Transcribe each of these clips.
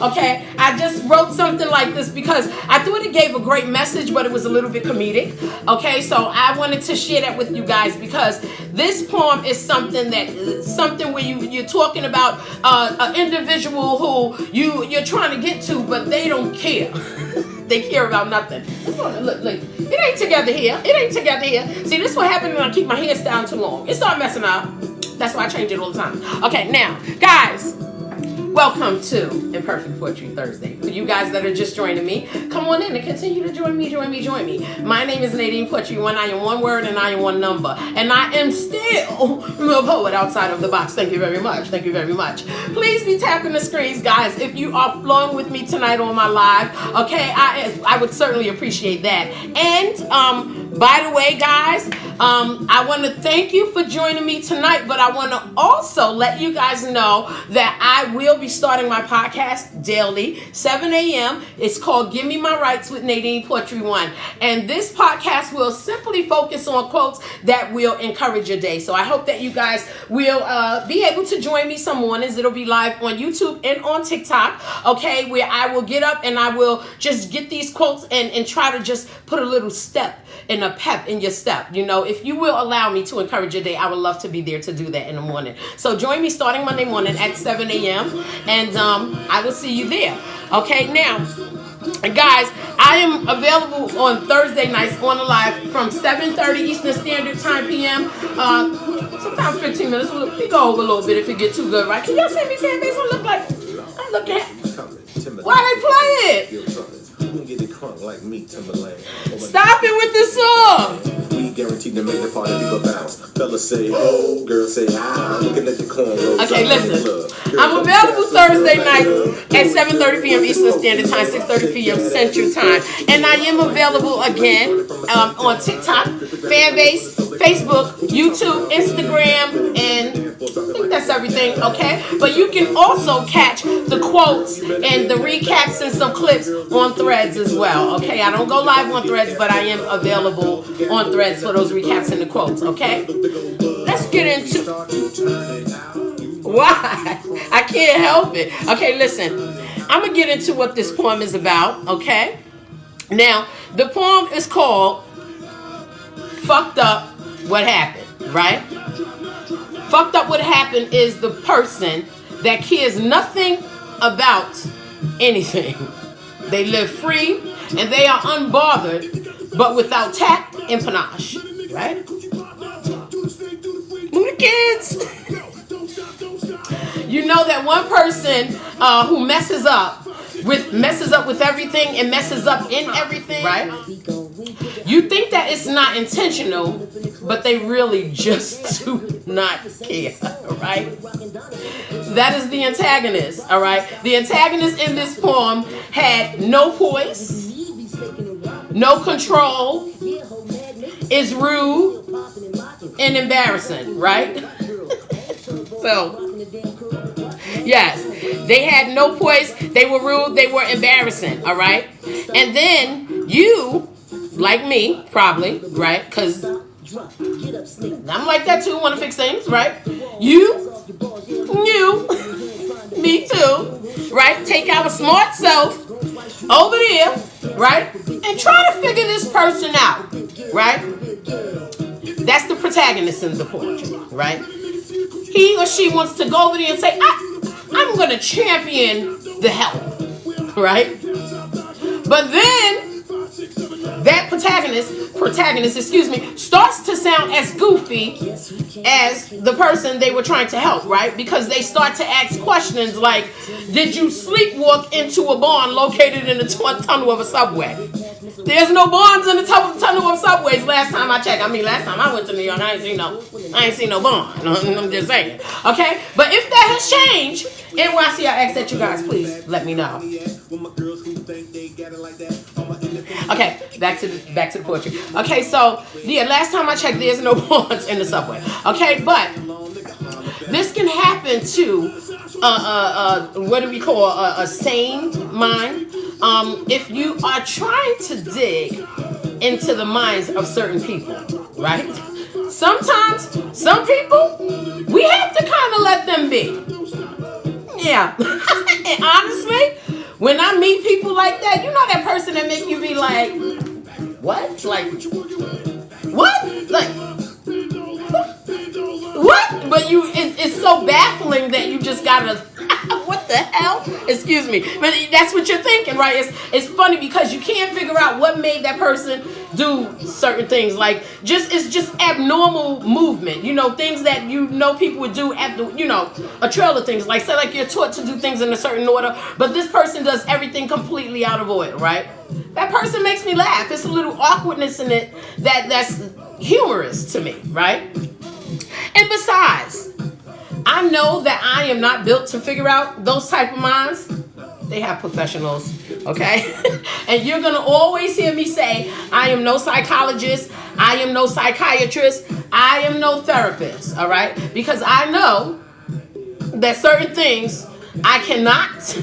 Okay, I just wrote something like this because I thought it gave a great message, but it was a little bit comedic. Okay, so I wanted to share that with you guys because this poem is something where you're talking about an individual who you're trying to get to, but they don't care. They care about nothing. Look, it ain't together here. It ain't together here. See, this is what happens when I keep my hairstyle too long. It starts messing up. That's why I change it all the time. Okay, now, guys, welcome to Imperfect Poetry Thursday. For you guys that are just joining me, come on in and continue to join me. My name is Nadine Poetry One. I am one word and I am one number. And I am still a poet outside of the box. Thank you very much. Thank you very much. Please be tapping the screens, guys, if you are flowing with me tonight on my live. Okay, I would certainly appreciate that. And by the way, guys, I want to thank you for joining me tonight, but I want to also let you guys know that I will be starting my podcast daily, 7 a.m. It's called Give Me My Rights with Nadine Poetry One. And this podcast will simply focus on quotes that will encourage your day. So I hope that you guys will be able to join me some mornings. It'll be live on YouTube and on TikTok, okay, where I will get up and I will just get these quotes and try to just put a little step and a pep in your step. You know, if you will allow me to encourage your day, I would love to be there to do that in the morning. So join me starting Monday morning at 7 a.m. and I will see you there. Okay, now, guys, I am available on Thursday nights on the live from 7:30 Eastern Standard Time p.m. Sometimes 15 minutes. We go over a little bit if it gets too good, right? Can y'all see me, fan base? I'm looking at. Why they play it? Like me, stop it with this song. We guaranteed to make the party people bounce. Fellas say, oh, girls say, ah, looking at the corn. Okay, listen. I'm available Thursday night at 7:30 p.m. Eastern Standard Time, 6:30 p.m. Central Time. And I am available again on TikTok, Fanbase, Facebook, YouTube, Instagram, and I think that's everything, okay? But you can also catch the quotes and the recaps and some clips on Threads as well, okay? I don't go live on Threads, but I am available on Threads for those recaps and the quotes, okay? Let's get into... Why? I can't help it. Okay, listen. I'm going to get into what this poem is about, okay? Now, the poem is called Fucked Up What Happened, right? Fucked up what happened is the person that cares nothing about anything. They live free and they are unbothered, but without tact and panache, right? Who the kids? You know that one person who messes up with everything and messes up in everything, right? You think that it's not intentional, but they really just do not care, right? That is the antagonist, all right? The antagonist in this poem had no poise, no control, is rude, and embarrassing, right? So, yes, they had no poise, they were rude, they were embarrassing, all right? And then you, like me, probably, right? Because I'm like that too, want to fix things, right? You, me too, right? Take our smart self over there, right? And try to figure this person out, right? That's the protagonist in the poetry, right? He or she wants to go over there and say, I'm going to champion the help, right? But then that protagonist, starts to sound as goofy as the person they were trying to help, right? Because they start to ask questions like, did you sleepwalk into a barn located in the tunnel of a subway? There's no barns in the tunnel of subways last time I checked. I mean, last time I went to New York, I ain't seen no barn. I'm just saying. Okay? But if that has changed, NYC, I ask that you guys please let me know. Okay, back to the poetry. Okay, so yeah, last time I checked, there's no barns in the subway. Okay, but this can happen to what do we call a sane mind? If you are trying to dig into the minds of certain people, right? Sometimes some people we have to kind of let them be. Yeah, and honestly, When I meet people like that, you know that person that make you be like, what? Like, what? Like, what? But it's so baffling that you just gotta, what the hell? Excuse me. But that's what you're thinking, right? It's funny because you can't figure out what made that person do certain things. Like, it's just abnormal movement. You know, things that people would do after, a trail of things. Like, say, like you're taught to do things in a certain order, but this person does everything completely out of order, right? That person makes me laugh. It's a little awkwardness in it that's humorous to me, right? And besides, I know that I am not built to figure out those type of minds. They have professionals, okay? And you're going to always hear me say, I am no psychologist. I am no psychiatrist. I am no therapist, all right? Because I know that certain things I cannot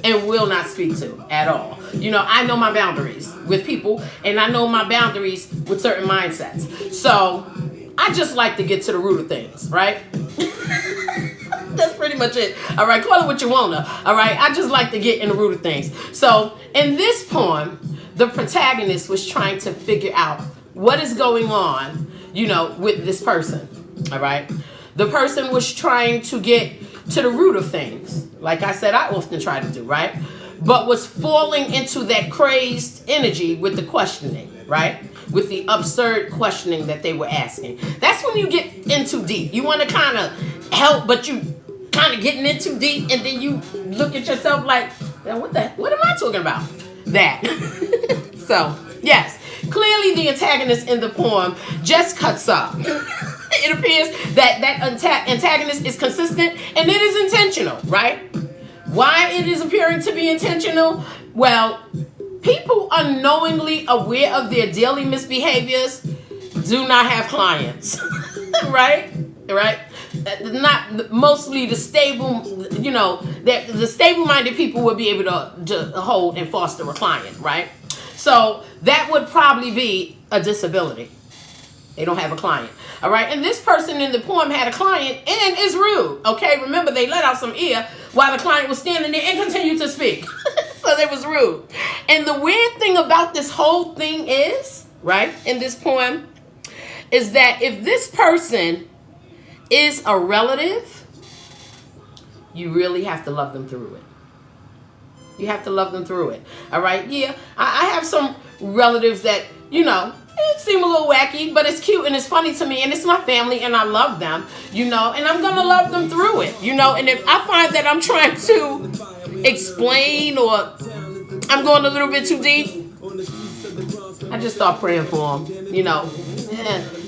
and will not speak to at all. I know my boundaries with people, and I know my boundaries with certain mindsets. So I just like to get to the root of things, right? That's pretty much it. All right, call it what you wanna. All right, I just like to get in the root of things. So in this poem, the protagonist was trying to figure out what is going on, with this person. All right, the person was trying to get to the root of things. Like I said, I often try to do, right? But was falling into that crazed energy with the questioning, right? With the absurd questioning that they were asking. That's when you get in too deep. You want to kind of help, but you kind of getting in too deep, and then you look at yourself like, what am I talking about? That. So, yes, clearly the antagonist in the poem just cuts up. It appears that antagonist is consistent, and it is intentional, right? Why it is appearing to be intentional? Well, people unknowingly aware of their daily misbehaviors do not have clients, right? Not mostly the stable, the stable-minded people would be able to hold and foster a client, right? So that would probably be a disability. They don't have a client, all right? And this person in the poem had a client and is rude, okay? Remember, they let out some air while the client was standing there and continued to speak. So they was rude. And the weird thing about this whole thing is, right, in this poem, is that if this person is a relative, you really have to love them through it. You have to love them through it, all right? Yeah, I have some relatives that, it seem a little wacky, but it's cute and it's funny to me, and it's my family, and I love them, and I'm gonna love them through it, and if I find that I'm trying to explain or I'm going a little bit too deep, I just start praying for them,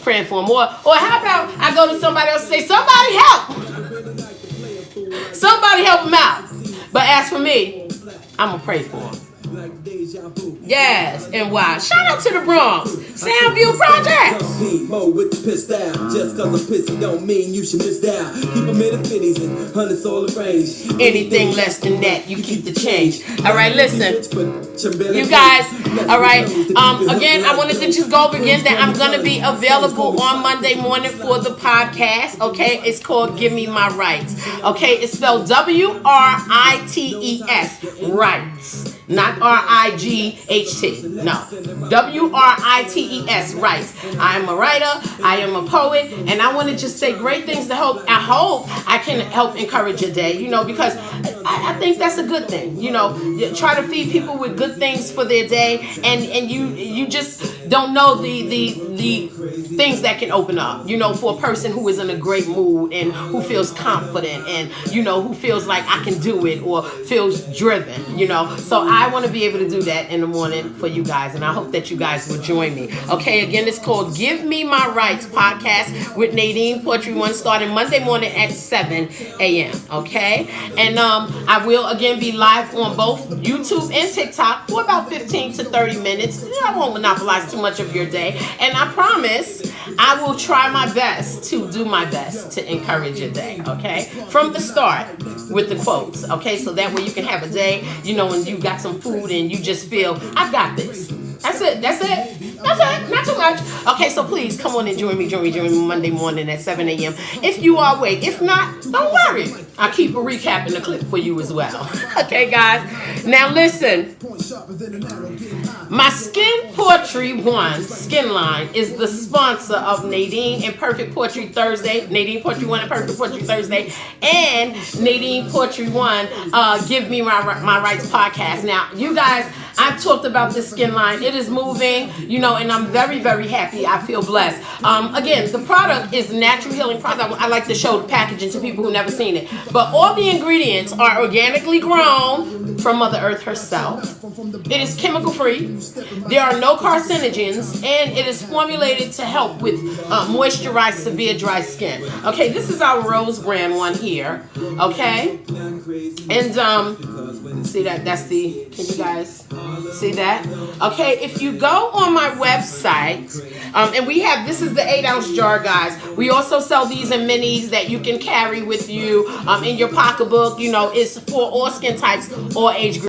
praying for them. Or how about I go to somebody else and say, somebody help them out. But as for me, I'm gonna pray for them. Yes, and why? Shout out to the Bronx Soundview Project. Just cause I'm pissy don't mean you should miss down. Keep them in the 50s and hundreds all arranged. Anything less than that, you keep the change. All right, listen, you guys. All right. Again, I wanted to just go over again that I'm gonna be available on Monday morning for the podcast. Okay, it's called "Give Me My Rights." Okay, it's spelled WRITES, rights. Not RIGHT. No. WRITES, rights. I am a writer. I am a poet. And I want to just say great things to help. I hope I can help encourage your day, because I think that's a good thing. Try to feed people with good things for their day. And you just don't know the things that can open up, for a person who is in a great mood and who feels confident and, who feels like I can do it or feels driven, So I want to be able to do that in the morning for you guys, and I hope that you guys will join me. Okay, again, it's called Give Me My Rights podcast with Nadine Poetry One, starting Monday morning at 7 a.m. Okay, and I will again be live on both YouTube and TikTok for about 15 to 30 minutes. I won't monopolize too much of your day, and I promise I will try my best to do my best to encourage your day. Okay, from the start with the quotes. Okay, so that way you can have a day, when you got some food and you just feel, I've got this. That's it. Not too much. Okay, so please come on and join me Monday morning at 7 a.m. if you are awake. If not, don't worry. I'll keep a recap in the clip for you as well. Okay, guys. Now listen. My Skin Poetry One skin line is the sponsor of Nadine Imperfect Poetry Thursday, Nadine Poetry One Imperfect Poetry Thursday, and Nadine Poetry One Give Me My Rights podcast. Now, you guys, I've talked about this skin line. It is moving, you know, and I'm very, very happy. I feel blessed. Again, the product is natural healing product. I like to show the packaging to people who've never seen it. But all the ingredients are organically grown from Mother Earth herself. It is chemical free. There are no carcinogens, and it is formulated to help with moisturized severe dry skin. Okay, this is our Rose brand one here. Okay, and see that? That's the. Can you guys see that? Okay, if you go on my website, and we have, this is the 8-ounce jar, guys. We also sell these in minis that you can carry with you in your pocketbook. You know, it's for all skin types, all age groups.